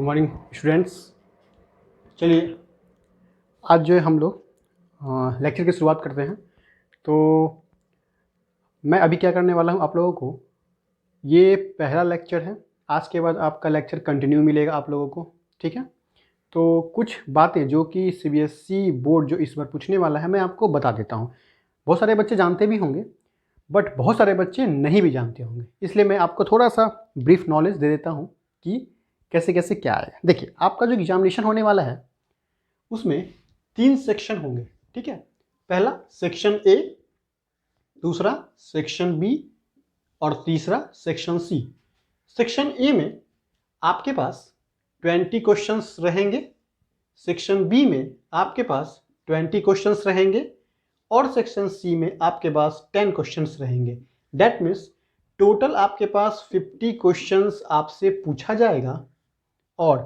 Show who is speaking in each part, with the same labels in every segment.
Speaker 1: Good morning students. चलिए आज जो है हम लोग लेक्चर की शुरुआत करते हैं। तो मैं अभी क्या करने वाला हूँ आप लोगों को, ये पहला लेक्चर है। आज के बाद आपका लेक्चर कंटिन्यू मिलेगा आप लोगों को, ठीक है। तो कुछ बातें जो कि सीबीएसई बोर्ड जो इस बार पूछने वाला है मैं आपको बता देता हूँ। बहुत सारे बच्चे जानते भी होंगे बट बहुत सारे बच्चे नहीं भी जानते होंगे, इसलिए मैं आपको थोड़ा सा ब्रीफ नॉलेज दे देता हूँ कि कैसे कैसे क्या है। देखिए, आपका जो एग्जामिनेशन होने वाला है उसमें 3 सेक्शन होंगे, ठीक है। पहला सेक्शन ए, दूसरा सेक्शन बी और तीसरा सेक्शन सी। सेक्शन ए में आपके पास 20 क्वेश्चंस रहेंगे, सेक्शन बी में आपके पास 20 क्वेश्चंस रहेंगे और सेक्शन सी में आपके पास 10 क्वेश्चंस रहेंगे। दैट मीन्स टोटल आपके पास 50 क्वेश्चंस आपसे पूछा जाएगा और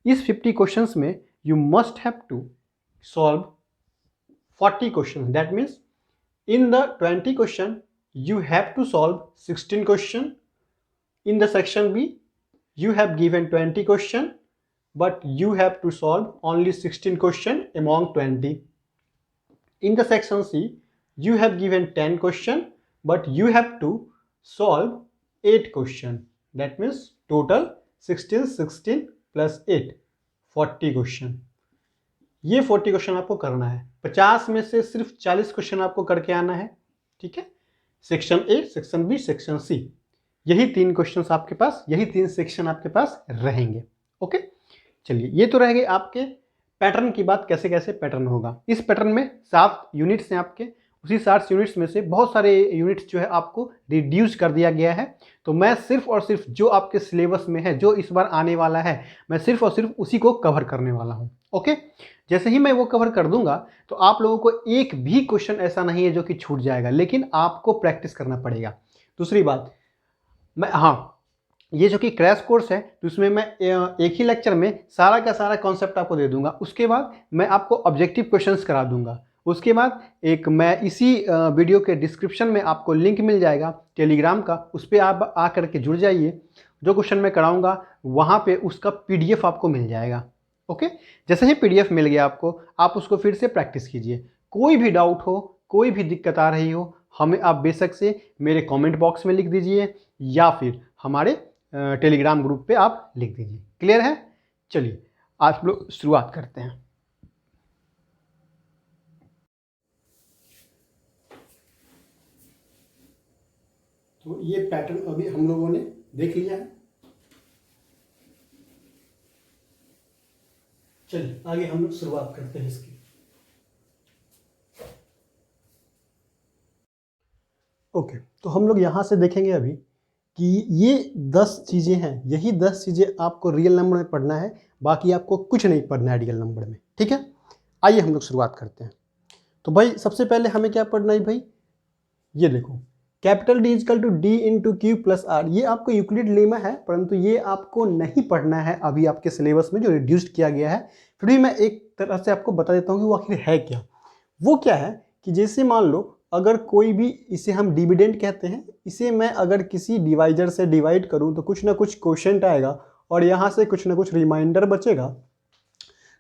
Speaker 1: इस 50 क्वेश्चंस में you must have to solve 40 questions. That means in the 20 question you have to solve 16 question. In the section B you have given 20 question but you have to solve only 16 question among 20. In the section C you have given 10 question but you have to solve 8 question. That means total 16 plus 8 40 question. ये 40 question आपको करना है। 50 में से सिर्फ 40 question आपको करके आना है, ठीक है। Section A, section B, section C, यही 3 क्वेश्चन आपके पास, यही 3 सेक्शन आपके पास रहेंगे। ओके, चलिए ये तो रह गए आपके पैटर्न की बात, कैसे कैसे पैटर्न होगा। इस पैटर्न में 7 यूनिट्स हैं आपके, उसी 7 यूनिट्स में से बहुत सारे यूनिट्स जो है आपको रिड्यूस कर दिया गया है। तो मैं सिर्फ और सिर्फ जो आपके सिलेबस में है, जो इस बार आने वाला है, मैं सिर्फ और सिर्फ उसी को कवर करने वाला हूँ। ओके, जैसे ही मैं वो कवर कर दूंगा तो आप लोगों को एक भी क्वेश्चन ऐसा नहीं है जो कि छूट जाएगा, लेकिन आपको प्रैक्टिस करना पड़ेगा। दूसरी बात, मैं ये जो कि क्रैश कोर्स है तो उसमें मैं एक ही लेक्चर में सारा का सारा कॉन्सेप्ट आपको दे दूंगा। उसके बाद मैं आपको ऑब्जेक्टिव क्वेश्चंस करा दूंगा। उसके बाद एक मैं इसी वीडियो के डिस्क्रिप्शन में आपको लिंक मिल जाएगा टेलीग्राम का, उस पर आप आ करके जुड़ जाइए। जो क्वेश्चन मैं कराऊंगा वहाँ पे उसका PDF आपको मिल जाएगा। ओके, जैसे ही PDF मिल गया आपको, आप उसको फिर से प्रैक्टिस कीजिए। कोई भी डाउट हो, कोई भी दिक्कत आ रही हो, हमें आप बेशक से मेरे कमेंट बॉक्स में लिख दीजिए या फिर हमारे टेलीग्राम ग्रुप पे आप लिख दीजिए। क्लियर है? चलिए आज लोग शुरुआत करते हैं। तो ये पैटर्न अभी हम लोगों ने देख लिया है। चलिए आगे हम लोग शुरुआत करते हैं इसकी। ओके, तो हम लोग यहाँ से देखेंगे अभी कि ये 10 चीज़ें हैं, यही 10 चीज़ें आपको रियल नंबर में पढ़ना है, बाकी आपको कुछ नहीं पढ़ना है रियल नंबर में, ठीक है। आइए हम लोग शुरुआत करते हैं। तो भाई सबसे पहले हमें क्या पढ़ना है भाई, ये देखो, capital D is equal to D into q plus r. ये आपको यूक्लिड लेमा है, परंतु ये आपको नहीं पढ़ना है अभी आपके सिलेबस में जो रिड्यूस्ड किया गया है। फिर भी मैं एक तरह से आपको बता देता हूँ कि वो आखिर है क्या। वो क्या है कि जैसे मान लो अगर कोई भी, इसे हम डिविडेंड कहते हैं, इसे मैं अगर किसी डिवाइजर से डिवाइड करूँ तो कुछ ना कुछ क्वोशिएंट आएगा और यहाँ से कुछ ना कुछ रिमाइंडर बचेगा।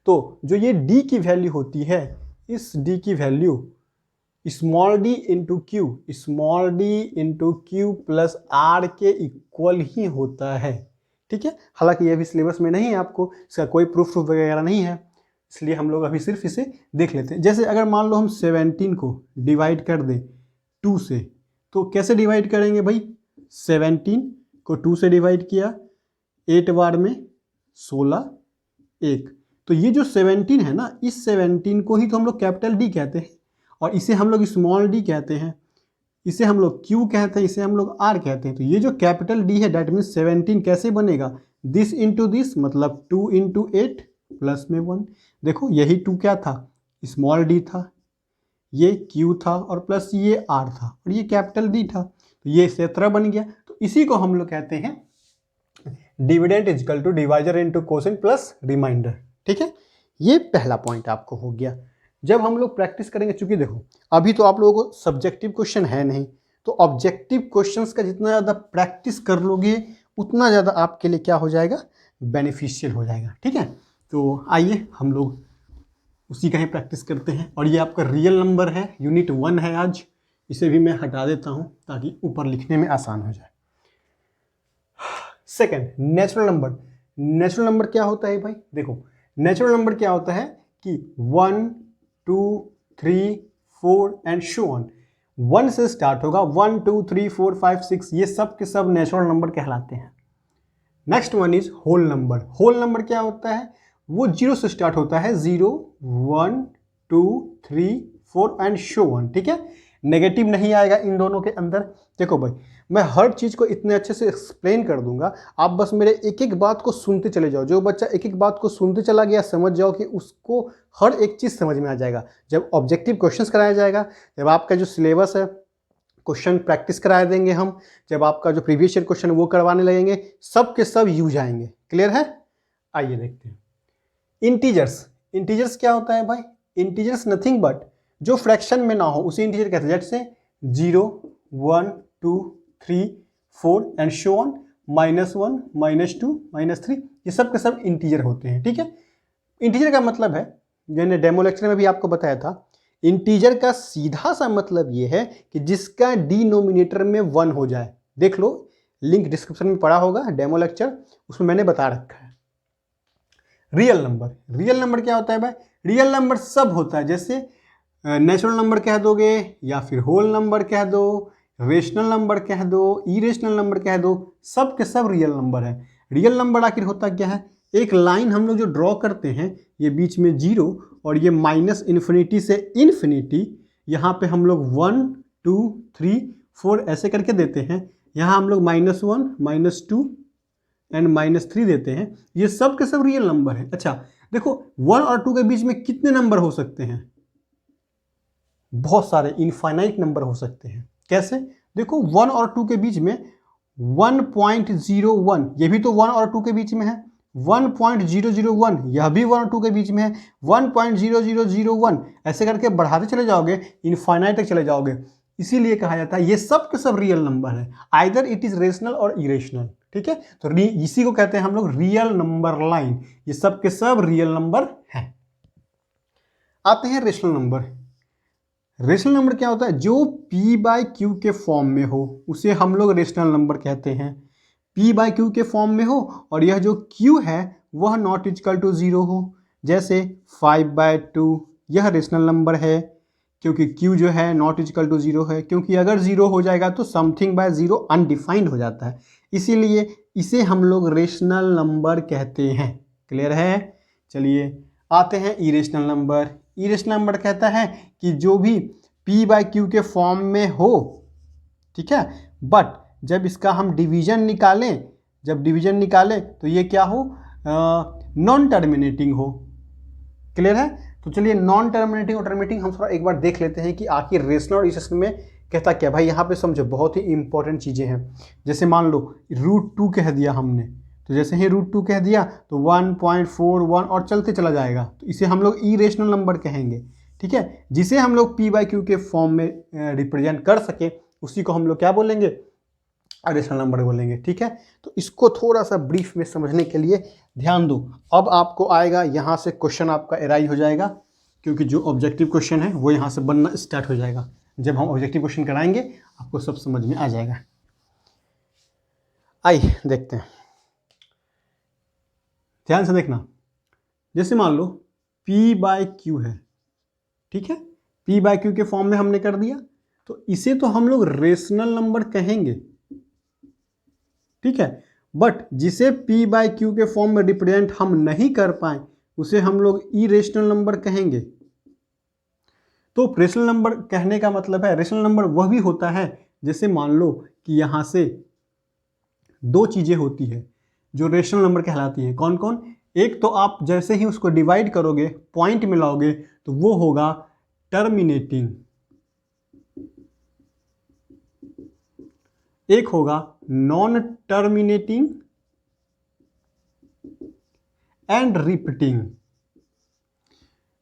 Speaker 1: तो जो ये D की वैल्यू होती है, इस D की value small d into q plus r के इक्वल ही होता है, ठीक है। हालांकि ये भी सिलेबस में नहीं है, आपको इसका कोई प्रूफ वगैरह नहीं है, इसलिए हम लोग अभी सिर्फ इसे देख लेते हैं। जैसे अगर मान लो हम 17 को डिवाइड कर दें 2 से, तो कैसे डिवाइड करेंगे भाई, 17 को 2 से डिवाइड किया, 8 बार में 16 1। तो ये जो 17 है ना, इस 17 को ही तो हम लोग कैपिटल D कहते हैं और इसे हम लोग स्मॉल d कहते हैं, इसे हम लोग q कहते हैं, इसे हम लोग r कहते हैं। तो ये जो कैपिटल D है दैट मीन्स 17 कैसे बनेगा, दिस इंटू दिस, मतलब 2 इंटू 8 प्लस में 1। देखो यही 2 क्या था, स्मॉल d था, ये q था और प्लस ये r था और ये कैपिटल D था, तो ये 17 बन गया। तो इसी को हम लोग कहते हैं dividend is equal to divisor into quotient plus remainder, ठीक है। ये पहला पॉइंट आपको हो गया। जब हम लोग प्रैक्टिस करेंगे, चूंकि देखो अभी तो आप लोगों को सब्जेक्टिव क्वेश्चन है नहीं, तो ऑब्जेक्टिव क्वेश्चंस का जितना ज़्यादा प्रैक्टिस कर लोगे उतना ज़्यादा आपके लिए क्या हो जाएगा, बेनिफिशियल हो जाएगा। ठीक है, तो आइए हम लोग उसी का ही प्रैक्टिस करते हैं। और ये आपका रियल नंबर है, यूनिट 1 है आज, इसे भी मैं हटा देता हूँ ताकि ऊपर लिखने में आसान हो जाए। Second, natural number. Natural number क्या होता है भाई? देखो, नेचुरल नंबर क्या होता है कि 1 2 3 4 एंड सो ऑन। 1 से स्टार्ट होगा, 1 2 3 4 5 6, ये सब के सब नेचुरल नंबर कहलाते हैं। Next one is whole number. Whole number क्या होता है? वो 0 से स्टार्ट होता है, 0 1 2 3 4 एंड सो ऑन। ठीक है, नेगेटिव नहीं आएगा इन दोनों के अंदर। देखो भाई, मैं हर चीज़ को इतने अच्छे से एक्सप्लेन कर दूंगा, आप बस मेरे एक एक बात को सुनते चले जाओ। जो बच्चा एक एक बात को सुनते चला गया, समझ जाओ कि उसको हर एक चीज़ समझ में आ जाएगा। जब ऑब्जेक्टिव क्वेश्चंस कराया जाएगा, जब आपका जो सिलेबस है क्वेश्चन प्रैक्टिस करा देंगे हम, जब आपका जो प्रीवियस ईयर क्वेश्चन वो करवाने लगेंगे, सब के सब यूज आएंगे। क्लियर है? आइए देखते हैं। इंटीजर्स। इंटीजर्स क्या होता है भाई? इंटीजर्स नथिंग बट जो फ्रैक्शन में ना हो उसे इंटीजर कहते हैं। जैसे 0 1 2 3 4 एंड सो ऑन, -1 -2 -3, ये सब के सब इंटीजर होते हैं। ठीक है, इंटीजर का मतलब है, मैंने डेमो लेक्चर में भी आपको बताया था, इंटीजर का सीधा सा मतलब ये है कि जिसका डिनोमिनेटर में 1 हो जाए। देख लो, लिंक डिस्क्रिप्शन में पड़ा होगा डेमो लेक्चर, उसमें मैंने बता रखा है। Real number. रियल नंबर क्या होता है भाई? रियल नंबर सब होता है, जैसे नेचुरल नंबर कह दोगे, या फिर होल नंबर कह दो, रेशनल नंबर कह दो, इरेशनल नंबर कह दो, सब के सब रियल नंबर है। रियल नंबर आखिर होता क्या है? एक लाइन हम लोग जो ड्रॉ करते हैं, ये बीच में 0 और ये -इन्फिनिटी से इन्फिनिटी, यहाँ पे हम लोग 1 2 3 4 ऐसे करके देते हैं। यहाँ हम लोग -1 -2 एंड -3 देते हैं। ये सब के सब रियल नंबर है। अच्छा देखो, 1 और 2 के बीच में कितने नंबर हो सकते हैं? बहुत सारे, इनफाइनाइट नंबर हो सकते हैं। कैसे? देखो, 1 और 2 के बीच में 1.01, ये भी तो 1 और 2 के बीच में है। 1.001, यह भी 1 और 2 के बीच में है। 1.0001, ऐसे करके बढ़ाते चले जाओगे, इनफाइनाइट तक चले जाओगे। इसीलिए कहा जाता है ये सब के सब रियल नंबर है, आइदर इट इज रेशनल और इरेशनल। ठीक है, तो इसी को कहते हैं हम लोग रियल नंबर लाइन। ये सब के सब रियल नंबर हैं। आते हैं रेशनल नंबर। रेशनल नंबर क्या होता है? जो p/q के फॉर्म में हो उसे हम लोग रेशनल नंबर कहते हैं। p/q के फॉर्म में हो और यह जो q है वह नॉट इक्वल टू 0 हो। जैसे 5/2, यह रेशनल नंबर है क्योंकि q जो है नॉट इक्वल टू 0 है, क्योंकि अगर 0 हो जाएगा तो समथिंग बाय 0 अनडिफाइंड हो जाता है, इसीलिए इसे हम लोग रेशनल नंबर कहते हैं। क्लियर है? चलिए आते हैं इरेशनल नंबर। इरेशनल नंबर कहता है कि जो भी p/q के फॉर्म में हो, ठीक है, बट जब इसका हम डिवीजन निकालें, तो ये क्या हो? नॉन टर्मिनेटिंग हो। क्लियर है? तो चलिए नॉन टर्मिनेटिंग और टर्मिनेटिंग हम थोड़ा एक बार देख लेते हैं कि आखिर रेशनल और इरेशनल में कहता क्या। भाई यहाँ पे समझो, बहुत ही इंपॉर्टेंट चीज़ें हैं। जैसे मान लो √2 कह दिया हमने, तो जैसे ही √2 कह दिया तो 1.41 और चलते चला जाएगा, तो इसे हम लोग इरेशनल नंबर कहेंगे। ठीक है, जिसे हम लोग p/q के फॉर्म में रिप्रेजेंट कर सके उसी को हम लोग क्या बोलेंगे? रेशनल नंबर बोलेंगे। ठीक है, तो इसको थोड़ा सा ब्रीफ में समझने के लिए ध्यान दो। अब आपको आएगा यहाँ से क्वेश्चन आपका एराइज हो जाएगा, क्योंकि जो ऑब्जेक्टिव क्वेश्चन है वो यहाँ से बनना स्टार्ट हो जाएगा। जब हम ऑब्जेक्टिव क्वेश्चन कराएंगे आपको सब समझ में आ जाएगा। आइए देखते हैं, ध्यान से देखना। जैसे मान लो p/q है, ठीक है, p/q के फॉर्म में हमने कर दिया, तो इसे तो हम लोग रेशनल नंबर कहेंगे। ठीक है, बट जिसे p/q के फॉर्म में रिप्रेजेंट हम नहीं कर पाए उसे हम लोग इरेशनल नंबर कहेंगे। तो रेशनल नंबर कहने का मतलब है, रेशनल नंबर वह भी होता है, जैसे मान लो कि यहाँ से दो चीज़ें होती है जो रेशनल नंबर कहलाती हैं। कौन कौन? एक तो आप जैसे ही उसको डिवाइड करोगे, पॉइंट में लाओगे, तो वो होगा टर्मिनेटिंग, एक होगा नॉन टर्मिनेटिंग एंड रिपीटिंग।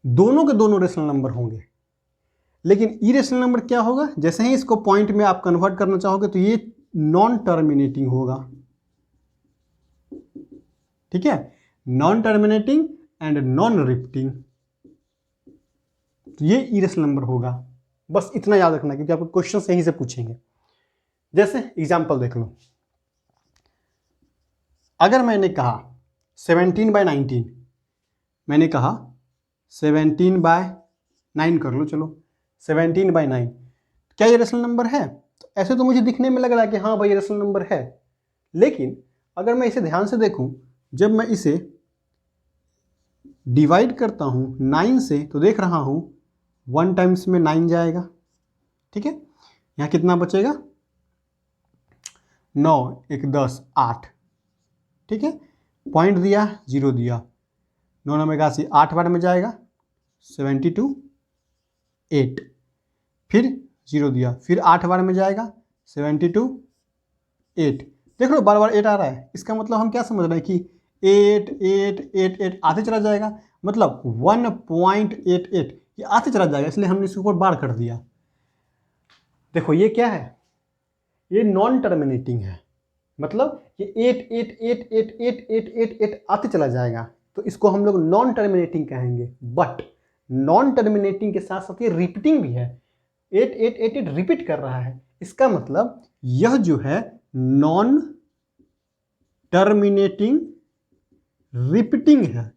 Speaker 1: दोनों के दोनों रेशनल नंबर होंगे। लेकिन इरेशनल नंबर क्या होगा? जैसे ही इसको पॉइंट में आप कन्वर्ट करना चाहोगे तो ये नॉन टर्मिनेटिंग होगा। ठीक है, non terminating and non repeating, तो ये इरेशनल नंबर होगा। बस इतना याद रखना क्योंकि आपको क्वेश्चन यहीं से पूछेंगे। जैसे एग्जांपल देख लो, अगर मैंने कहा 17/19, मैंने कहा 17/9 कर लो, चलो 17/9, क्या ये रेशनल नंबर है? तो ऐसे तो मुझे दिखने में लग रहा है कि हाँ भाई ये रेशनल नंबर है, लेकिन अगर मैं इसे ध्यान से देखूं, जब मैं इसे डिवाइड करता हूं 9 से, तो देख रहा हूं 1 टाइम्स में 9 जाएगा, ठीक है, यहाँ कितना बचेगा 9, 1 10 8, ठीक है, पॉइंट दिया, 0 दिया, 9 9 81, 8 बार में जाएगा 72 8, फिर 0 दिया, फिर 8 बार में जाएगा 72 8, देख लो बार बार 8 आ रहा है, इसका मतलब हम क्या समझ रहे हैं कि 8 8 8 8 आते चला जाएगा, मतलब 1.88 ये आते चला जाएगा, इसलिए हमने इसके ऊपर बार कर दिया। देखो ये क्या है, ये नॉन टर्मिनेटिंग है, मतलब ये 8 8 8 8 8 8 8 8 आते चला जाएगा, तो इसको हम लोग नॉन टर्मिनेटिंग कहेंगे। बट नॉन टर्मिनेटिंग के साथ साथ ये रिपीटिंग भी है, 8 8 8 8 रिपीट कर रहा है, इसका मतलब यह जो है नॉन टर्मिनेटिंग रिपीटिंग है।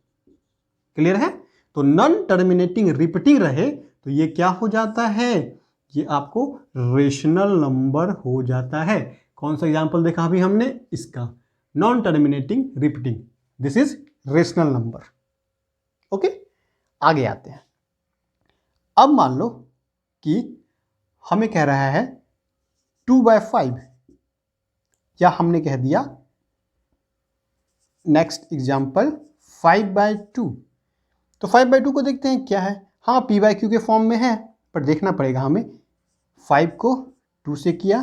Speaker 1: क्लियर है? तो नॉन टर्मिनेटिंग रिपीटिंग रहे तो ये क्या हो जाता है, ये आपको रेशनल नंबर हो जाता है। कौन सा एग्जांपल देखा अभी हमने, इसका non terminating repeating, this is rational number. Okay, आगे आते हैं। अब मान लो कि हमें कह रहा है 2/5, या हमने कह दिया नेक्स्ट एग्जांपल 5/2। तो 5/2 को देखते हैं क्या है, हाँ p/q के फॉर्म में है, पर देखना पड़ेगा हमें। 5 को 2 से किया,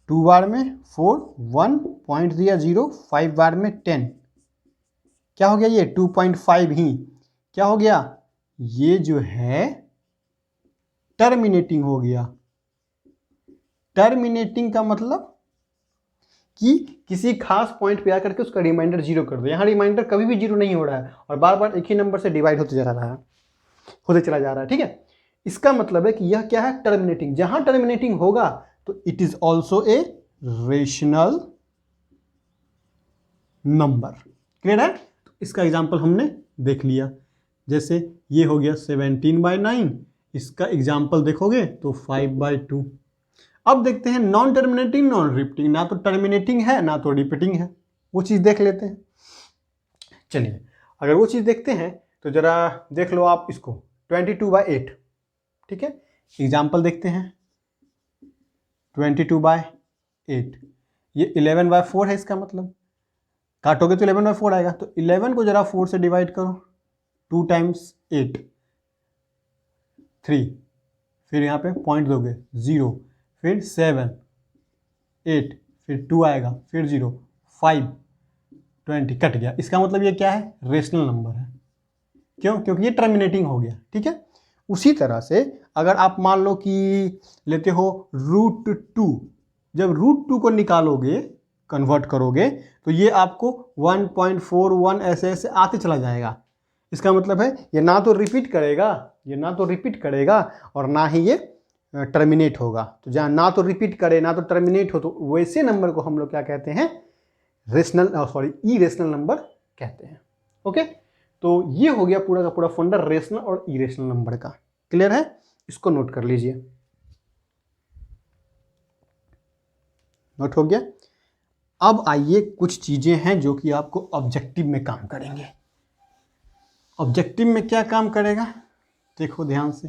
Speaker 1: 2 बार में 4, 1 पॉइंट दिया 0, 5 बार में 10, क्या हो गया ये 2.5 ही, क्या हो गया ये जो है टर्मिनेटिंग हो गया। टर्मिनेटिंग का मतलब कि किसी खास पॉइंट पे आकर के उसका रिमाइंडर 0 कर दो। यहाँ रिमाइंडर कभी भी 0 नहीं हो रहा है और बार बार एक ही नंबर से डिवाइड होते चला जा रहा है, ठीक है। इसका मतलब है कि यह क्या है, टर्मिनेटिंग। जहां टर्मिनेटिंग होगा तो it is also a rational number. Clear है? तो इसका एग्जाम्पल हमने देख लिया। जैसे ये हो गया 17/9, इसका एग्जाम्पल देखोगे तो 5/2। अब देखते हैं नॉन टर्मिनेटिंग नॉन रिपीटिंग, ना तो टर्मिनेटिंग है ना तो रिपीटिंग है, वो चीज़ देख लेते हैं। चलिए, अगर वो चीज़ देखते हैं तो जरा देख लो आप इसको 22/8, ठीक है। एग्जाम्पल देखते हैं 22/8, ये 11/4 है, इसका मतलब काटोगे तो 11/4 आएगा, तो 11 को जरा 4 से डिवाइड करो, 2 टाइम्स 8 3, फिर यहाँ पे पॉइंट दोगे 0, फिर 7 8, फिर 2 आएगा, फिर 0 5 20, कट गया। इसका मतलब ये क्या है, रेशनल नंबर है। क्यों? क्योंकि ये टर्मिनेटिंग हो गया, ठीक है। उसी तरह से अगर आप मान लो कि लेते हो √2, जब √2 को निकालोगे, कन्वर्ट करोगे, तो ये आपको 1.41 ऐसे ऐसे आते चला जाएगा। इसका मतलब है ये ना तो रिपीट करेगा और ना ही ये टर्मिनेट होगा। तो जहाँ ना तो रिपीट करे ना तो टर्मिनेट हो, तो वैसे नंबर को हम लोग क्या कहते हैं, इरेशनल नंबर कहते हैं। ओके, तो ये हो गया पूरा का पूरा फंडा रेशनल और इरेशनल नंबर का। क्लियर है? इसको नोट कर लीजिए। नोट हो गया। अब आइए कुछ चीजें हैं जो कि आपको ऑब्जेक्टिव में काम करेंगे। ऑब्जेक्टिव में क्या काम करेगा, देखो ध्यान से।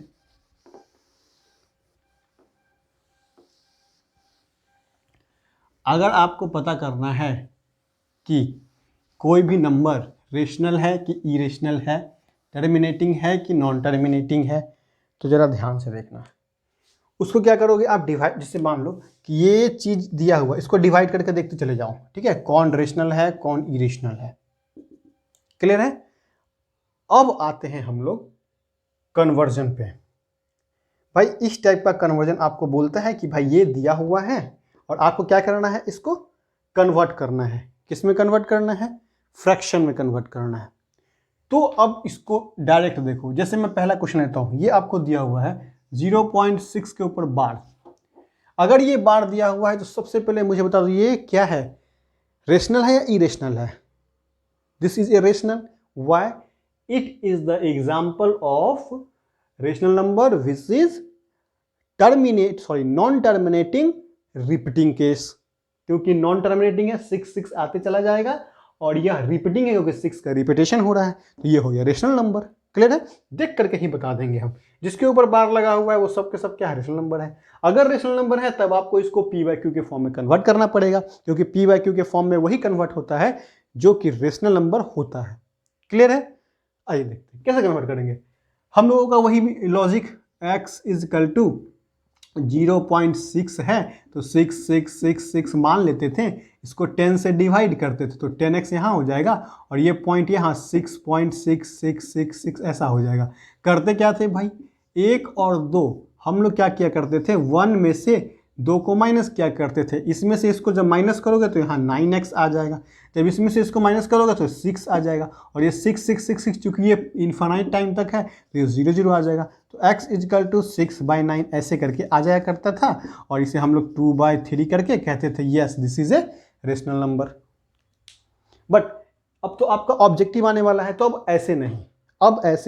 Speaker 1: अगर आपको पता करना है कि कोई भी नंबर रेशनल है कि इरेशनल है, टर्मिनेटिंग है कि नॉन टर्मिनेटिंग है, तो ज़रा ध्यान से देखना। उसको क्या करोगे आप, डिवाइड। जैसे मान लो कि ये चीज़ दिया हुआ, इसको डिवाइड करके देखते चले जाओ, ठीक है, कौन रेशनल है कौन इरेशनल है। क्लियर है? अब आते हैं हम लोग कन्वर्जन पे। भाई इस टाइप का कन्वर्जन आपको बोलता है कि भाई ये दिया हुआ है और आपको क्या करना है, इसको कन्वर्ट करना है। किस में कन्वर्ट करना है, फ्रैक्शन में कन्वर्ट करना है। तो अब इसको डायरेक्ट देखो, जैसे मैं पहला क्वेश्चन लेता हूँ, ये आपको दिया हुआ है 0.6 के ऊपर बार। अगर ये बार दिया हुआ है तो सबसे पहले मुझे बता दो ये क्या है, रेशनल है या इरेशनल है? This is irrational. Why? It is the example of rational number which is non terminating repeating case. क्योंकि नॉन टर्मिनेटिंग है, 6 आते चला जाएगा, और यह रिपीटिंग है क्योंकि 6 का रिपीटेशन हो रहा है, तो ये हो गया रेशनल नंबर। क्लियर है? देख करके ही बता देंगे हम। जिसके ऊपर बार लगा हुआ है वो सब के सब क्या है, रेशनल नंबर है। अगर रेशनल नंबर है तब आपको इसको पी बाई क्यू के फॉर्म में कन्वर्ट करना पड़ेगा, क्योंकि पी बाई क्यू के फॉर्म में वही कन्वर्ट होता है जो कि रेशनल नंबर होता है। क्लियर है? आइए देखते हैं कैसे कन्वर्ट करेंगे। हम लोगों का वही logic, x is equal to 0.6 है तो 6 मान लेते थे, इसको 10 से डिवाइड करते थे तो 10x यहाँ हो जाएगा, और ये पॉइंट यहाँ 6.6666 ऐसा हो जाएगा। करते क्या थे भाई, 1 और 2 हम लोग क्या किया करते थे, 1 में से 2 को माइनस किया करते थे। इसमें से इसको जब माइनस करोगे तो यहाँ 9x आ जाएगा, जब इसमें से इसको माइनस करोगे तो 6 आ जाएगा, और ये 6 चूँकि ये इन्फानाइट टाइम तक है तो ये 0 0 आ जाएगा। तो x इजकल टू 6/9 ऐसे करके आ जाया करता था, और इसे हम लोग 2/3 करके कहते थे yes this is a rational number. But अब तो आपका ऑब्जेक्टिव आने वाला है, तो अब ऐसे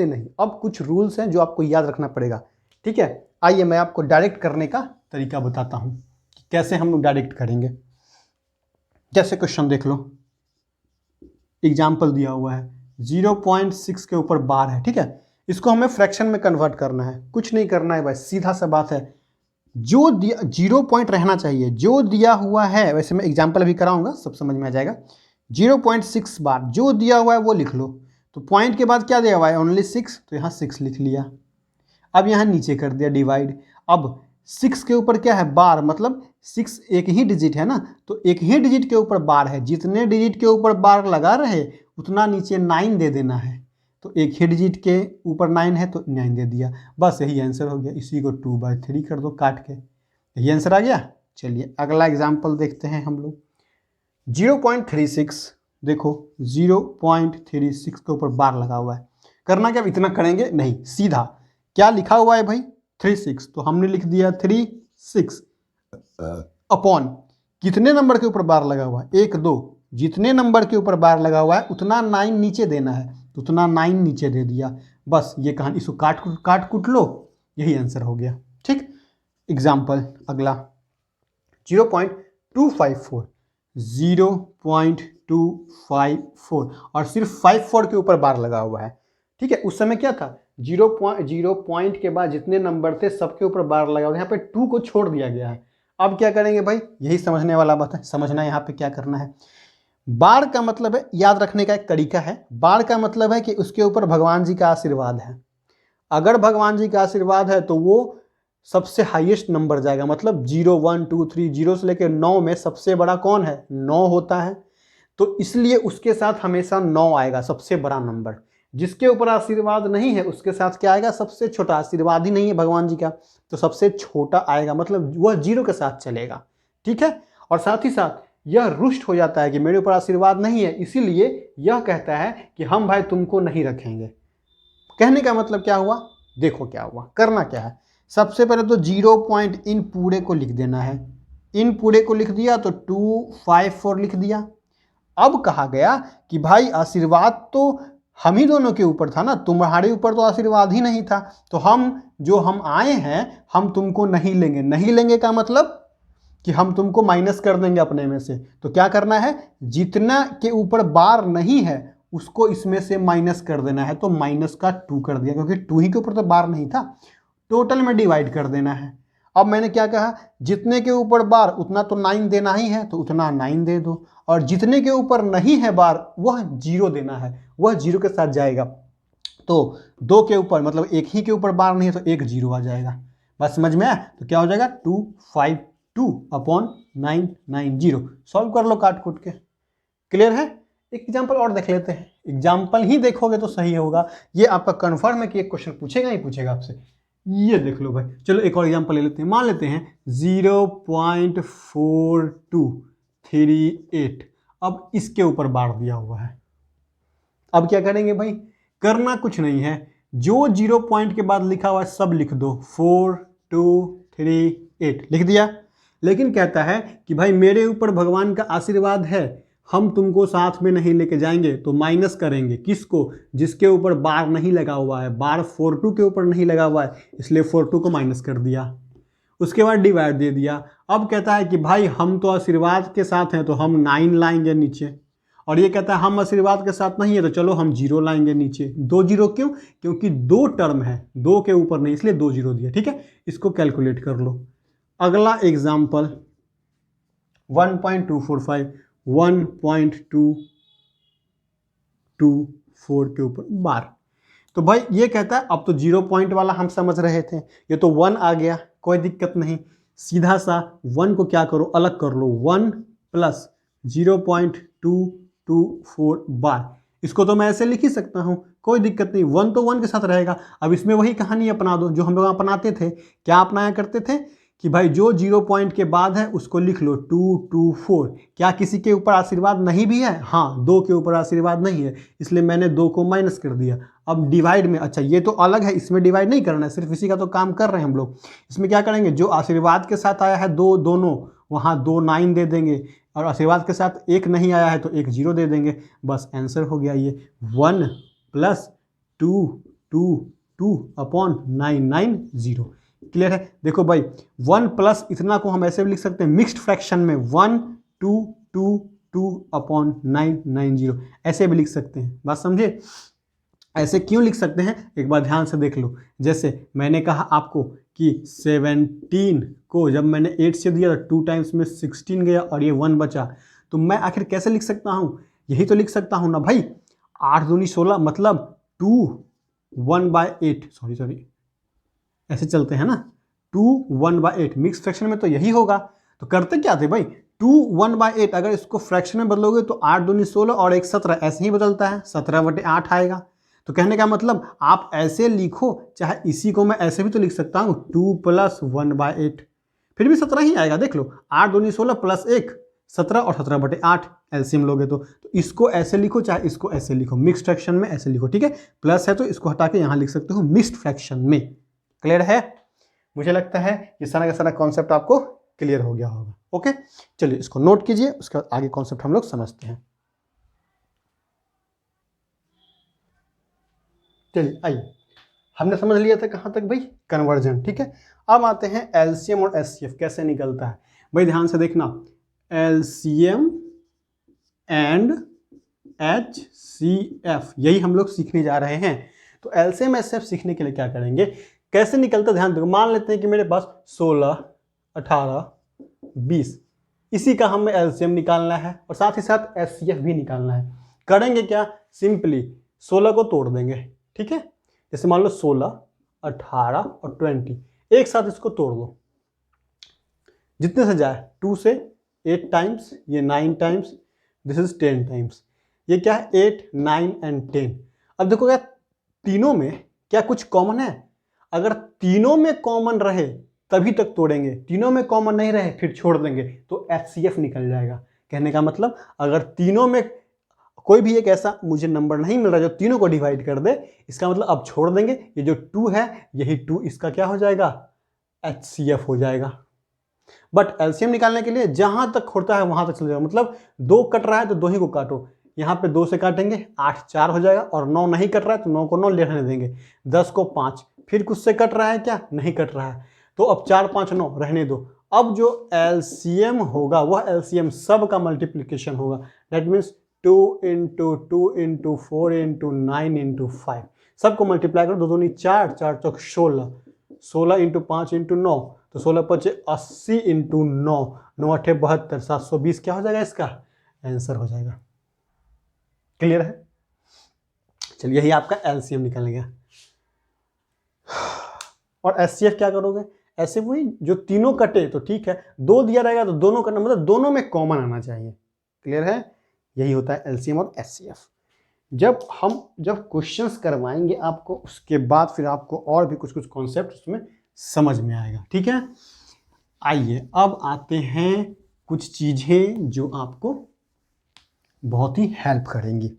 Speaker 1: नहीं, अब कुछ रूल्स हैं जो आपको याद रखना पड़ेगा। ठीक है, आइए मैं आपको डायरेक्ट करने का तरीका बताता हूं कि कैसे हम लोग डायरेक्ट करेंगे। जैसे क्वेश्चन देख लो, एग्जाम्पल दिया हुआ है 0.6 के ऊपर बार है। ठीक है, इसको हमें फ्रैक्शन में कन्वर्ट करना है, कुछ नहीं करना है भाई, सीधा सा बात है। जो दिया 0 पॉइंट रहना चाहिए, जो दिया हुआ है, वैसे मैं एग्जाम्पल अभी कराऊंगा सब समझ में आ जाएगा। 0.6 बार जो दिया हुआ है वो लिख लो, तो पॉइंट के बाद क्या दिया हुआ है, ओनली 6, तो यहाँ 6 लिख लिया। अब यहाँ नीचे कर दिया डिवाइड। अब 6 के ऊपर क्या है, बार, मतलब 6 एक ही डिजिट है ना, तो एक ही डिजिट के ऊपर बार है, जितने डिजिट के ऊपर बार लगा रहे उतना नीचे 9 दे देना है। तो एक ही डिजिट के ऊपर 9 है तो 9 दे दिया, बस यही आंसर हो गया। इसी को 2/3 कर दो काट के, यही आंसर आ गया। चलिए अगला एग्जाम्पल देखते हैं हम लोग। 0.36 देखो, 0.36 के ऊपर बार लगा हुआ है। करना क्या, इतना करेंगे नहीं, सीधा क्या लिखा हुआ है भाई, 36, तो हमने लिख दिया 36 अपॉन कितने नंबर के ऊपर बार लगा हुआ है, 1 2, जितने नंबर के ऊपर बार लगा हुआ है उतना 9 नीचे देना है, तो उतना 9 नीचे दे दिया। बस ये कहानी, इसको काट कुट लो, यही आंसर हो गया। ठीक, एग्जाम्पल अगला 0.254 0.254 और सिर्फ 54 के ऊपर बार लगा हुआ है। ठीक है, उस समय क्या था, 0 पॉइंट के बाद जितने नंबर थे सबके ऊपर बार लगा हुआ है, यहाँ पे 2 को छोड़ दिया गया है। अब क्या करेंगे भाई, यही समझने वाला बात है, समझना यहाँ पे क्या करना है। बार का मतलब है, याद रखने का एक तरीका है, बार का मतलब है कि उसके ऊपर भगवान जी का आशीर्वाद है। अगर भगवान जी का आशीर्वाद है तो वो सबसे हाईएस्ट नंबर जाएगा, मतलब 0 1 2 3 0 से लेकर 9 में सबसे बड़ा कौन है, 9 होता है, तो इसलिए उसके साथ हमेशा 9 आएगा, सबसे बड़ा नंबर। जिसके ऊपर आशीर्वाद नहीं है उसके साथ क्या आएगा, सबसे छोटा, आशीर्वाद ही नहीं है भगवान जी का तो सबसे छोटा आएगा, मतलब वह 0 के साथ चलेगा। ठीक है, और साथ ही साथ यह रुष्ट हो जाता है कि मेरे ऊपर आशीर्वाद नहीं है, इसीलिए यह कहता है कि हम भाई तुमको नहीं रखेंगे। कहने का मतलब क्या हुआ, देखो क्या हुआ, करना क्या है, सबसे पहले तो 0 पॉइंट इन पूरे को लिख देना है, इन पूरे को लिख दिया तो 254 लिख दिया। अब कहा गया कि भाई आशीर्वाद तो हम ही दोनों के ऊपर था ना, तुम्हारे ऊपर तो आशीर्वाद ही नहीं था, तो हम आए हैं हम तुमको नहीं लेंगे। नहीं लेंगे का मतलब कि हम तुमको माइनस कर देंगे अपने में से। तो क्या करना है, जितना के ऊपर बार नहीं है उसको इसमें से माइनस कर देना है, तो माइनस का 2 कर दिया, क्योंकि 2 ही के ऊपर तो बार नहीं था, टोटल में डिवाइड कर देना है। अब मैंने क्या कहा, जितने के ऊपर बार उतना तो 9 देना ही है, तो उतना 9 दे दो, और जितने के ऊपर नहीं है बार वह 0 देना है, वह 0 के साथ जाएगा। तो 2 के ऊपर, मतलब एक ही के ऊपर बार नहीं है तो एक 0 आ जाएगा। बस समझ में आया, तो क्या हो जाएगा 252 अपॉन 990। सॉल्व कर लो काट कूट के। क्लियर है, एक एग्जाम्पल और देख लेते हैं, एग्जाम्पल ही देखोगे तो सही होगा। ये आपका कन्फर्म है कि एक क्वेश्चन पूछेगा ही पूछेगा आपसे। ये देख लो भाई, चलो एक और एग्जाम्पल ले लेते हैं। मान लेते हैं 0.4238, अब इसके ऊपर बार दिया हुआ है। अब क्या करेंगे भाई, करना कुछ नहीं है, जो 0 पॉइंट के बाद लिखा हुआ है सब लिख दो, 4 2 3 8 लिख दिया। लेकिन कहता है कि भाई मेरे ऊपर भगवान का आशीर्वाद है, हम तुमको साथ में नहीं लेके जाएंगे, तो माइनस करेंगे किसको, जिसके ऊपर बार नहीं लगा हुआ है, बार 42 के ऊपर नहीं लगा हुआ है, इसलिए 42 को माइनस कर दिया। उसके बाद डिवाइड दे दिया। अब कहता है कि भाई हम तो आशीर्वाद के साथ हैं तो हम 9 लाएंगे नीचे, और ये कहता है हम आशीर्वाद के साथ नहीं है तो चलो हम 0 लाएंगे नीचे। 2 0 क्यों, क्योंकि 2 टर्म है, 2 के ऊपर नहीं, इसलिए 2 0 दिया। ठीक है, इसको कैलकुलेट कर लो। अगला एग्जाम्पल 1.245, 1.224 के ऊपर बार। तो भाई ये कहता है, अब तो 0 पॉइंट वाला हम समझ रहे थे, ये तो 1 आ गया, कोई दिक्कत नहीं। सीधा सा 1 को क्या करो, अलग कर लो, 1 प्लस 0.224 बार। इसको तो मैं ऐसे लिख ही सकता हूँ, कोई दिक्कत नहीं, 1 तो 1 के साथ रहेगा। अब इसमें वही कहानी अपना दो जो हम लोग अपनाते थे। क्या अपनाया करते थे कि भाई जो 0 पॉइंट के बाद है उसको लिख लो 224। क्या किसी के ऊपर आशीर्वाद नहीं भी है? हाँ, 2 के ऊपर आशीर्वाद नहीं है, इसलिए मैंने 2 को माइनस कर दिया। अब डिवाइड में, अच्छा ये तो अलग है, इसमें डिवाइड नहीं करना है, सिर्फ इसी का तो काम कर रहे हैं हम लोग। इसमें क्या करेंगे, जो आशीर्वाद के साथ आया है दोनों, वहाँ 2 9 दे देंगे, और आशीर्वाद के साथ 1 नहीं आया है तो 1 0 दे देंगे। बस आंसर हो गया ये 1 प्लस 222/990। क्लियर है? देखो भाई 1 प्लस इतना को हम ऐसे भी लिख सकते हैं मिक्स्ड फ्रैक्शन में, 1222/990, ऐसे भी लिख सकते हैं। बात समझे? ऐसे क्यों लिख सकते हैं, एक बार ध्यान से देख लो। जैसे मैंने कहा आपको कि 17 को जब मैंने 8 से दिया तो 2 टाइम्स में 16 गया और ये 1 बचा, तो मैं आखिर कैसे लिख सकता हूँ, यही तो लिख सकता हूँ ना भाई, 8 दूनी 16 मतलब 2 1/8, सॉरी ऐसे चलते हैं ना, 2 1/8 मिक्स फ्रैक्शन में तो यही होगा। तो करते क्या थे भाई, 2 1/8, अगर इसको फ्रैक्शन में बदलोगे तो 8 दूनी 16 और 1 17, ऐसे ही बदलता है, 17/8 आएगा। तो कहने का मतलब आप ऐसे लिखो, चाहे इसी को मैं ऐसे भी तो लिख सकता हूँ 2 + 1/8, फिर भी 17 ही आएगा। देख लो, 8 दूनी 16 प्लस 1 17 और 17/8 एलसीएम लोगे तो इसको ऐसे लिखो, चाहे इसको ऐसे लिखो, मिक्स्ड फ्रैक्शन में ऐसे लिखो। ठीक है, प्लस है तो इसको हटा के यहाँ लिख सकते हो मिक्स्ड फ्रैक्शन में। क्लियर है? मुझे लगता है ये सारा का सारा कॉन्सेप्ट आपको क्लियर हो गया होगा। ओके, चलिए इसको नोट कीजिए, उसका आगे कॉन्सेप्ट हम लोग समझते हैं। चलिए आइए, हमने समझ लिया था कहाँ तक भाई, कन्वर्जन। ठीक है, अब आते हैं एलसीएम और एचसीएफ कैसे निकलता है। भाई ध्यान से देखना, एलसीएम एंड एचसीएफ यही हम लोग सीखने जा रहे हैं। तो एलसीएम एचसीएफ सीखने के लिए क्या करेंगे, कैसे निकलता, ध्यान दो। मान लेते हैं कि मेरे पास 16 18 20, इसी का हमें एलसीएम निकालना है और साथ ही साथ एचसीएफ भी निकालना है। करेंगे क्या, सिंपली 16 को तोड़ देंगे। ठीक है, जैसे मान लो 16 18 और 20, एक साथ इसको तोड़ दो, जितने से जाए, 2 से 8 टाइम्स, ये 9 टाइम्स, दिस इज 10 टाइम्स, ये क्या है 8 9 एंड 10। अब देखो क्या तीनों में क्या कुछ कॉमन है, अगर तीनों में कॉमन रहे तभी तक तोड़ेंगे, तीनों में कॉमन नहीं रहे फिर छोड़ देंगे तो एचसीएफ निकल जाएगा। कहने का मतलब अगर तीनों में कोई भी एक ऐसा मुझे नंबर नहीं मिल रहा जो तीनों को डिवाइड कर दे, इसका मतलब अब छोड़ देंगे, ये जो 2 है यही 2 इसका क्या हो जाएगा, एचसीएफ हो जाएगा। बट एलसीएम निकालने के लिए जहां तक होता है वहां तक चल जाएगा, मतलब 2 कट रहा है तो 2 ही को काटो, यहाँ पे 2 से काटेंगे 8 4 हो जाएगा, और 9 नहीं कट रहा है तो 9 को 9 ले रहने देंगे, 10 को 5, फिर कुछ से कट रहा है क्या, नहीं कट रहा है, तो अब 4 5 9 रहने दो। अब जो एलसीएम होगा वह एलसीएम सब का मल्टीप्लीकेशन होगा, दैट मीन्स 2 × 2 × 4 × 9 × 5, सबको मल्टीप्लाई करो, 2 दूनी 4 4 चौक 16, 16 × 5 × 9, तो 16 5 80 × 9, 9 8 72, 720 क्या हो जाएगा, इसका आंसर हो जाएगा। क्लियर है? चलिए यही आपका एलसीएम निकल गया। और एचसीएफ क्या करोगे, ऐसे वही जो तीनों कटे तो ठीक है, 2 दिया रहेगा तो दोनों कटना, मतलब दोनों में कॉमन आना चाहिए। क्लियर है? यही होता है एलसीएम और एचसीएफ। जब क्वेश्चंस करवाएंगे आपको, उसके बाद फिर आपको और भी कुछ कॉन्सेप्ट उसमें समझ में आएगा। ठीक है, आइए अब आते हैं कुछ चीजें जो आपको बहुत ही हेल्प करेंगी।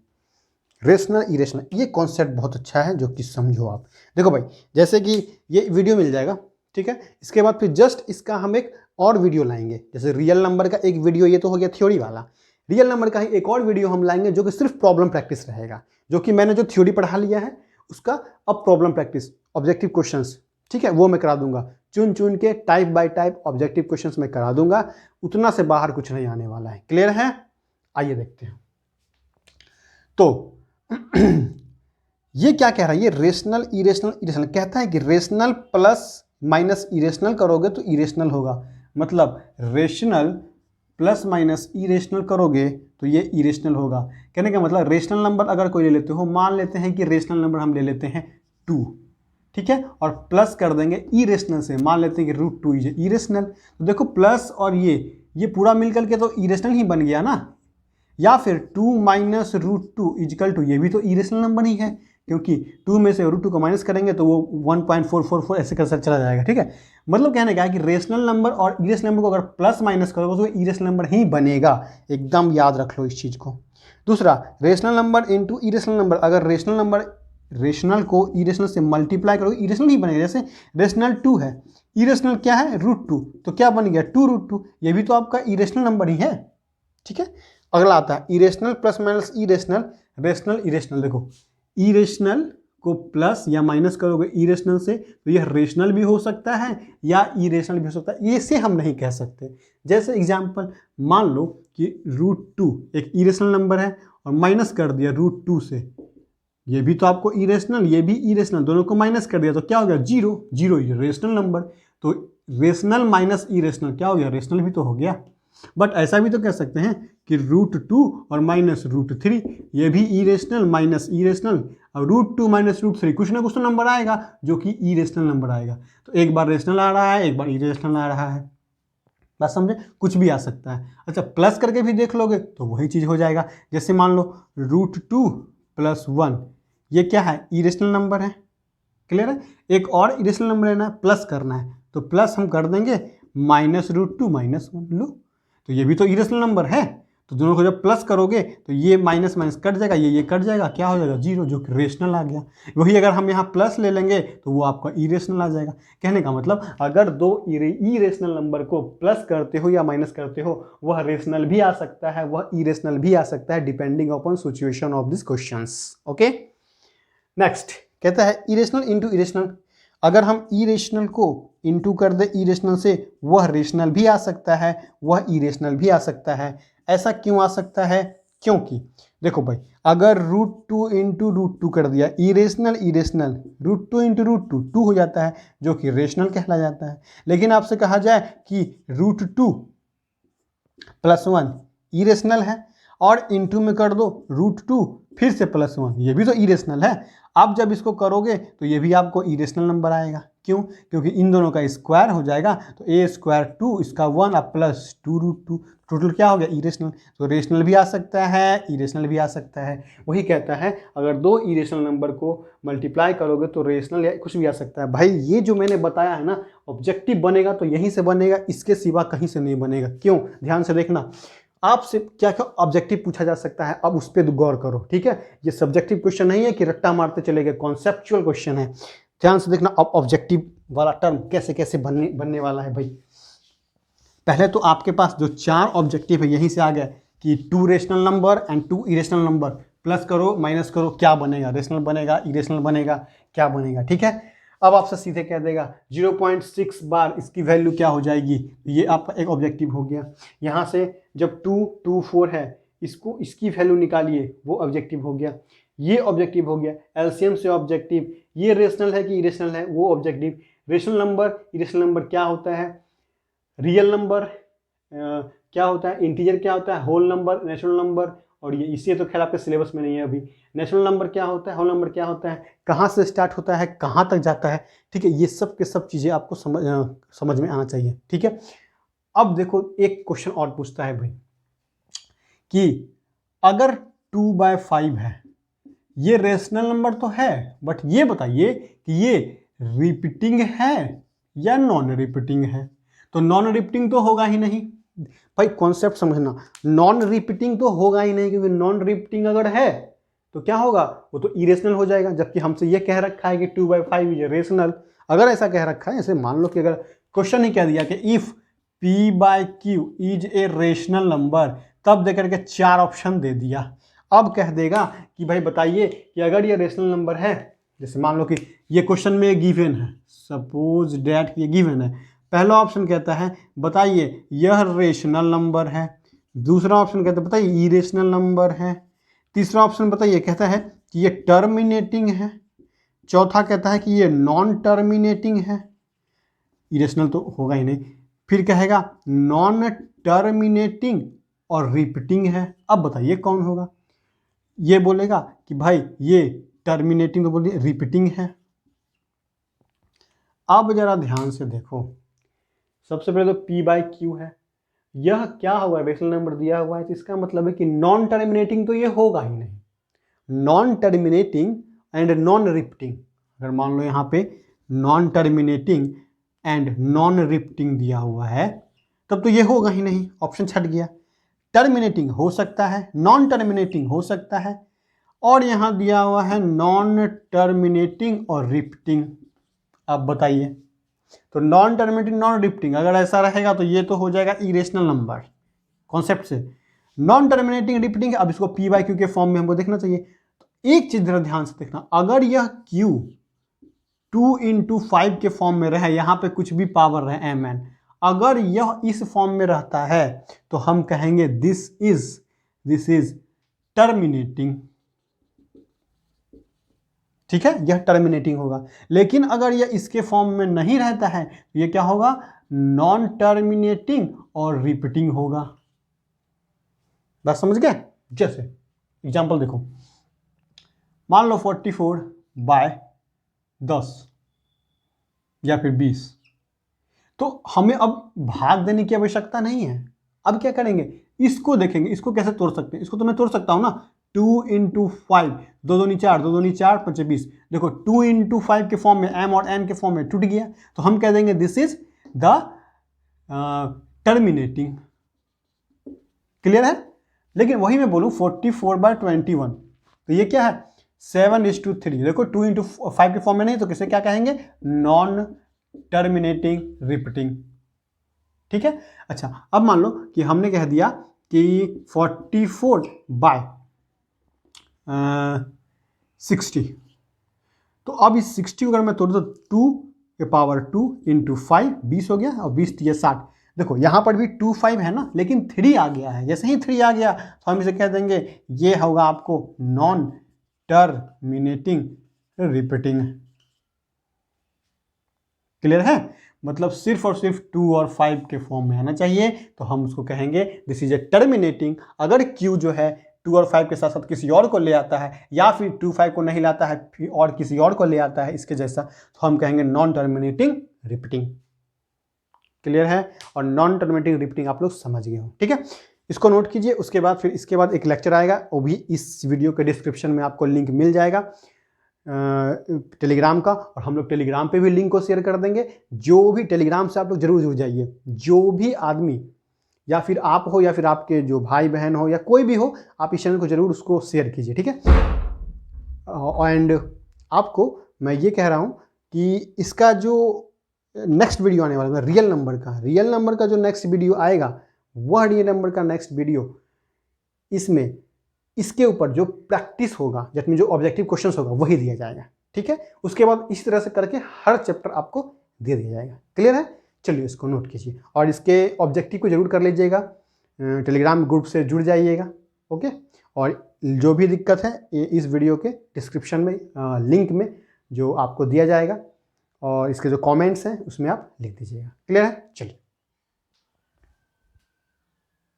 Speaker 1: रेशनल इरेशनल, ये कॉन्सेप्ट बहुत अच्छा है जो कि समझो आप। देखो भाई, जैसे कि ये वीडियो मिल जाएगा, ठीक है, इसके बाद फिर जस्ट इसका हम एक और वीडियो लाएंगे। जैसे रियल नंबर का एक वीडियो ये तो हो गया थ्योरी वाला, रियल नंबर का ही एक और वीडियो हम लाएंगे जो कि सिर्फ प्रॉब्लम प्रैक्टिस रहेगा, जो कि मैंने जो थ्योरी पढ़ा लिया है उसका अब प्रॉब्लम प्रैक्टिस, ऑब्जेक्टिव क्वेश्चंस, ठीक है, वो मैं करा दूंगा। चुन चुन के type bye type objective questions मैं करा दूंगा, उतना से बाहर कुछ नहीं आने वाला है। क्लियर है? आइए देखते हैं। तो ये क्या कह रहा है, ये रेशनल इरेशनल इरेशनल कहता है कि रेशनल प्लस माइनस इरेशनल करोगे तो इरेशनल होगा, मतलब रेशनल प्लस माइनस इरेशनल करोगे तो ये इरेशनल होगा। कहने का मतलब रेशनल नंबर अगर कोई ले लेते हो, मान लेते हैं कि रेशनल नंबर हम ले लेते हैं 2, ठीक है, और प्लस कर देंगे इरेशनल से, मान लेते हैं कि √2 इज इरेशनल। तो देखो प्लस और ये पूरा मिलकर के तो इरेशनल ही बन गया ना, या फिर 2 माइनस √2 इजकल टू, ये भी तो इरेशनल नंबर ही है, क्योंकि 2 में से √2 को माइनस करेंगे तो वो 1.444 ऐसे कर चला जाएगा, ठीक है। मतलब कहने का है कि रेशनल नंबर और इरेशनल नंबर को अगर प्लस माइनस करोगे तो इरेशनल नंबर ही बनेगा, एकदम याद रख लो इस चीज़ को। दूसरा, rational number into irrational number, अगर रेशनल नंबर रेशनल को इरेशनल से मल्टीप्लाई करोगे इरेशनल ही बनेगा। जैसे रेशनल 2 है, इरेशनल क्या है √2, तो क्या बन गया 2√2, ये भी तो आपका इरेशनल नंबर ही है, ठीक है। अगला आता है irrational plus minus irrational, rational irrational. देखो इरेशनल को प्लस या माइनस करोगे इरेशनल से तो यह रेशनल भी हो सकता है या इरेशनल भी हो सकता है, इसे हम नहीं कह सकते। जैसे एग्जांपल, मान लो कि √2 एक इरेशनल नंबर है और माइनस कर दिया √2 से, ये भी तो आपको इरेशनल, ये भी इरेशनल, दोनों को माइनस कर दिया तो क्या हो गया 0, 0 ये रेशनल नंबर। तो रेशनल माइनस इरेशनल क्या हो गया, रेशनल भी तो हो गया। बट ऐसा भी तो कह सकते हैं कि √2 और माइनस √3, ये भी इरेशनल माइनस इरेशनल, और √2 माइनस √3 कुछ ना कुछ तो नंबर आएगा जो कि इरेशनल नंबर आएगा। तो एक बार रेशनल आ रहा है, एक बार इरेशनल आ रहा है, बात समझे, कुछ भी आ सकता है। अच्छा प्लस करके भी देख लोगे तो वही चीज़ हो जाएगा। जैसे मान लो √2 + 1, ये क्या है, इरेशनल नंबर है। क्लियर है? एक और इरेशनल नंबर लेना है, प्लस करना है, तो प्लस हम कर देंगे -√2 - 1, लो, तो ये भी तो इरेशनल नंबर है। तो दोनों को जब प्लस करोगे तो ये माइनस माइनस कट जाएगा, ये कट जाएगा, क्या हो जाएगा 0, जो कि रेशनल आ गया। वही अगर हम यहाँ प्लस ले लेंगे तो वो आपका इरेशनल आ जाएगा। कहने का मतलब अगर दो इरेशनल नंबर को प्लस करते हो या माइनस करते हो, वह रेशनल भी आ सकता है, वह इरेशनल भी आ सकता है, depending upon situation of this questions. Okay, next कहता है इरेशनल इंटू इरेशनल। अगर हम इरेशनल को इंटू कर दे इरेशनल से, वह रेशनल भी आ सकता है, वह इरेशनल भी आ सकता है। ऐसा क्यों आ सकता है? क्योंकि देखो भाई, अगर √2 इंटू √2 कर दिया, इरेशनल इरेशनल, √2 इंटू √2 2 हो जाता है, जो कि रेशनल कहला जाता है। लेकिन आपसे कहा जाए कि √2 + 1 इरेशनल है, और इंटू में कर दो √2 फिर से +1, ये भी तो इरेशनल है। आप जब इसको करोगे तो ये भी आपको इरेशनल नंबर आएगा। क्यों? क्योंकि इन दोनों का स्क्वायर हो जाएगा, तो a² 2, इसका 1 अब +2√2, टोटल क्या हो गया इरेशनल। तो रेशनल भी आ सकता है, इरेशनल भी आ सकता है। वही कहता है अगर दो इरेशनल नंबर को मल्टीप्लाई करोगे तो रेशनल या कुछ भी आ सकता है। भाई ये जो मैंने बताया है ना, ऑब्जेक्टिव बनेगा तो यहीं से बनेगा, इसके सिवा कहीं से नहीं बनेगा। क्यों? ध्यान से देखना, आपसे क्या क्या ऑब्जेक्टिव पूछा जा सकता है, अब उस पर गौर करो, ठीक है। ये सब्जेक्टिव क्वेश्चन नहीं है कि रट्टा मारते चले गए, कॉन्सेप्चुअल क्वेश्चन है। ध्यान से देखना अब ऑब्जेक्टिव वाला टर्म कैसे कैसे बनने वाला है। भाई पहले तो आपके पास जो 4 ऑब्जेक्टिव है यहीं से आ गया कि 2 rational number and 2 irrational number, plus करो माइनस करो क्या बनेगा, रेशनल बनेगा, इरेशनल बनेगा, क्या बनेगा, ठीक है। अब आपसे सीधे कह देगा 0.6 बार इसकी वैल्यू क्या हो जाएगी, ये आपका एक ऑब्जेक्टिव हो गया। यहाँ से जब 2, 2, 4 है, इसकी वैल्यू निकालिए, वो ऑब्जेक्टिव हो गया। ये ऑब्जेक्टिव हो गया। एलसीएम से ऑब्जेक्टिव, ये रेशनल है कि इरेशनल है, वो objective. Rational number irrational number क्या होता है, रियल नंबर क्या होता है, इंटीजर क्या होता है, होल नंबर, नेचुरल नंबर, और ये इसे तो खैर आपके सिलेबस में नहीं है अभी। नेचुरल नंबर क्या होता है, होल नंबर क्या होता है, कहाँ से स्टार्ट होता है, कहाँ तक जाता है, ठीक है। ये सब के सब चीज़ें आपको समझ में आना चाहिए, ठीक है। अब देखो एक क्वेश्चन और पूछता है भाई कि अगर 2/5 है, ये रेशनल नंबर तो है, बट ये बताइए कि ये रिपीटिंग है या नॉन रिपीटिंग है। तो नॉन रिपीटिंग तो होगा ही नहीं भाई, कॉन्सेप्ट समझना, नॉन रिपीटिंग तो होगा ही नहीं, क्योंकि नॉन रिपीटिंग अगर है तो क्या होगा, वो तो इरेशनल हो जाएगा, जबकि हमसे ये कह रखा है कि 2/5 इज रेशनल। अगर ऐसा कह रखा है, ऐसे मान लो कि अगर क्वेश्चन ही कह दिया कि if p/q is a rational number, तब देकर के 4 ऑप्शन दे दिया। अब कह देगा कि भाई बताइए कि अगर ये रेशनल नंबर है, जैसे मान लो कि ये क्वेश्चन में गिवन है, सपोज डैट ये गिवन है, पहला ऑप्शन कहता है बताइए यह रेशनल नंबर है, दूसरा ऑप्शन कहता है बताइए इरेशनल नंबर है, तीसरा ऑप्शन बताइए कहता है कि ये टर्मिनेटिंग है, चौथा कहता है कि ये नॉन टर्मिनेटिंग है, इरेशनल तो होगा ही नहीं, फिर कहेगा नॉन टर्मिनेटिंग और रिपीटिंग है। अब बताइए कौन होगा, ये बोलेगा कि भाई ये टर्मिनेटिंग तो बोलिए रिपीटिंग है। अब जरा ध्यान से देखो, सबसे पहले तो p/q है, यह क्या हुआ, रेशनल नंबर दिया हुआ है, तो इसका मतलब है कि नॉन टर्मिनेटिंग तो ये होगा ही नहीं, non terminating and non repeating. अगर मान लो यहाँ पे non terminating and non repeating दिया हुआ है, तब तो ये होगा ही नहीं, ऑप्शन छट गया। टर्मिनेटिंग हो सकता है, नॉन टर्मिनेटिंग हो सकता है, और यहाँ दिया हुआ है नॉन टर्मिनेटिंग और रिपीटिंग। अब बताइए, तो नॉन टर्मिनेटिंग नॉन रिपीटिंग अगर ऐसा रहेगा तो ये तो हो जाएगा इरेशनल नंबर कॉन्सेप्ट से। नॉन टर्मिनेटिंग रिपीटिंग, अब इसको p/q के फॉर्म में हमको देखना चाहिए। तो एक चीज जरा ध्यान से देखना, अगर यह q 2/5 के फॉर्म में रहे, यहाँ पे कुछ भी पावर रहे mn, अगर यह इस फॉर्म में रहता है तो हम कहेंगे दिस इज टर्मिनेटिंग, ठीक है, यह टर्मिनेटिंग होगा। लेकिन अगर यह इसके फॉर्म में नहीं रहता है तो यह क्या होगा, नॉन टर्मिनेटिंग और रिपीटिंग होगा। बात समझ गए? जैसे एग्जांपल देखो, मान लो 44/10 या फिर 20, तो हमें अब भाग देने की आवश्यकता नहीं है। अब क्या करेंगे, इसको देखेंगे, इसको कैसे तोड़ सकते हैं। इसको तो मैं तोड़ सकता हूं ना, 2/5, 2 दूनी 4, 2 दूनी 4, 5 20। देखो 2/5 के फॉर्म में m और n के फॉर्म में टूट गया, तो हम कह देंगे this is the terminating. Clear है? लेकिन वही मैं बोलूं 44/21, तो ये क्या है, 7:3। देखो 2/5 के फॉर्म में नहीं, तो किसे क्या कहेंगे, नॉन टर्मिनेटिंग रिपीटिंग। ठीक है। अच्छा, अब मान लो कि हमने कह दिया कि 44/60, तो अब इस 60 को अगर मैं तोड़ दूं तो 2 × 5 20 हो गया, और 20 × 60। देखो यहाँ पर भी 25 है ना, लेकिन 3 आ गया है। जैसे ही 3 आ गया तो हम इसे कह देंगे ये होगा आपको नॉन टर्मिनेटिंग रिपीटिंग। क्लियर है? मतलब सिर्फ और सिर्फ 2 और 5 के फॉर्म में आना चाहिए, तो हम उसको कहेंगे दिस इज ए टर्मिनेटिंग। अगर Q जो है 2 और 5 के साथ साथ किसी और को ले आता है, या फिर 2 5 को नहीं लाता है और किसी और को ले आता है इसके जैसा, तो हम कहेंगे नॉन टर्मिनेटिंग रिपीटिंग। क्लियर है? और नॉन टर्मिनेटिंग रिपीटिंग आप लोग समझ गए हो, ठीक है। इसको नोट कीजिए। उसके बाद फिर इसके बाद एक लेक्चर आएगा, वो भी इस वीडियो के डिस्क्रिप्शन में आपको लिंक मिल जाएगा टेलीग्राम का, और हम लोग टेलीग्राम पे भी लिंक को शेयर कर देंगे। जो भी टेलीग्राम से आप लोग जरूर जुड़ जाइए, जो भी आदमी, या फिर आप हो या फिर आपके जो भाई बहन हो या कोई भी हो, आप इस चैनल को जरूर उसको शेयर कीजिए, ठीक है। एंड आपको मैं ये कह रहा हूँ कि इसका जो नेक्स्ट वीडियो आने वाला है रियल नंबर का जो नेक्स्ट वीडियो आएगा, वह रियल नंबर का नेक्स्ट वीडियो, इसमें इसके ऊपर जो प्रैक्टिस होगा, जिसमें जो ऑब्जेक्टिव क्वेश्चंस होगा वही दिया जाएगा, ठीक है। उसके बाद इस तरह से करके हर चैप्टर आपको दे दिया जाएगा। क्लियर है? चलिए इसको नोट कीजिए, और इसके ऑब्जेक्टिव को जरूर कर लीजिएगा, टेलीग्राम ग्रुप से जुड़ जाइएगा, ओके। और जो भी दिक्कत है इस वीडियो के डिस्क्रिप्शन में लिंक में जो आपको दिया जाएगा, और इसके जो कमेंट्स हैं उसमें आप लिख दीजिएगा। क्लियर है? चलिए।